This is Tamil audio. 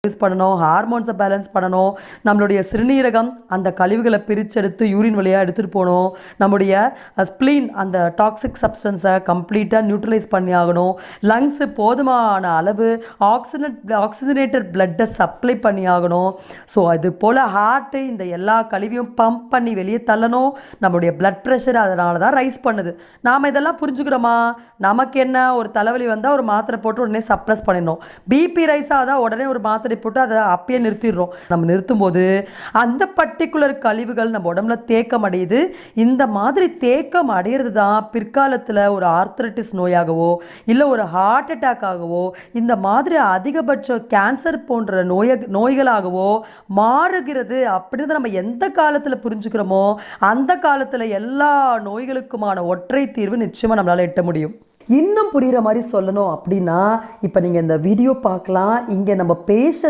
யூஸ் பண்ணணும், ஹார்மோன்ஸை பேலன்ஸ் பண்ணணும், நம்மளுடைய சிறுநீரகம் அந்த கழிவுகளை பிரிச்செடுத்து யூரின் வழியாக எடுத்துகிட்டு போகணும், நம்முடைய ஸ்ப்ளீன் அந்த டாக்ஸிக் சப்ஸ்டன்ஸை கம்ப்ளீட்டாக நியூட்ரலைஸ் பண்ணி ஆகணும், லங்ஸு போதுமான அளவு ஆக்சிஜனேட்டட் பிளட்டை சப்ளை பண்ணி ஆகணும். ஸோ அது போல் ஹார்ட்டு இந்த எல்லா கழிவையும் பம்ப் பண்ணி வெளியே தள்ளணும். நம்மளுடைய பிளட் ப்ரெஷர் அதனால தான் ரைஸ் பண்ணுது. நாம் இதெல்லாம் புரிஞ்சுக்கிறோமா? நமக்கு என்ன, ஒரு தலைவலி வந்தால் ஒரு மாத்திரை போட்டு உடனே சப்ரஸ் பண்ணிடணும். பிபி ரைஸ் ஆகுதா உடனே ஒரு மாத்திரை போட்டு அதை அப்பயே நிறுத்திடுறோம். நம்ம நிறுத்தும் போது அந்த பர்டிகுலர் கழிவுகள் நம்ம உடம்புல தேக்கம் அடையுது. இந்த மாதிரி தேக்கம் அடையிறது தான் பிற்காலத்தில் ஒரு ஆர்த்ரைட்டிஸ் நோயாகவோ இல்லை ஒரு ஹார்ட் அட்டாக்காகவோ இந்த மாதிரி அதிகபட்ச கேன்சர் போன்ற நோய்களாகவோ மாறுகிறது. அப்படின்றத நம்ம எந்த காலத்தில் புரிஞ்சுக்கிறோமோ அந்த காலத்தில் எல்லா நோய்களுக்குமான ஒற்றை தீர்வு நிச்சயமாக நம்மளால் எட்ட முடியும். இன்னும் புரிகிற மாதிரி சொல்லணும் அப்படின்னா இப்போ நீங்கள் இந்த வீடியோ பார்க்கலாம். இங்கே நம்ம பேச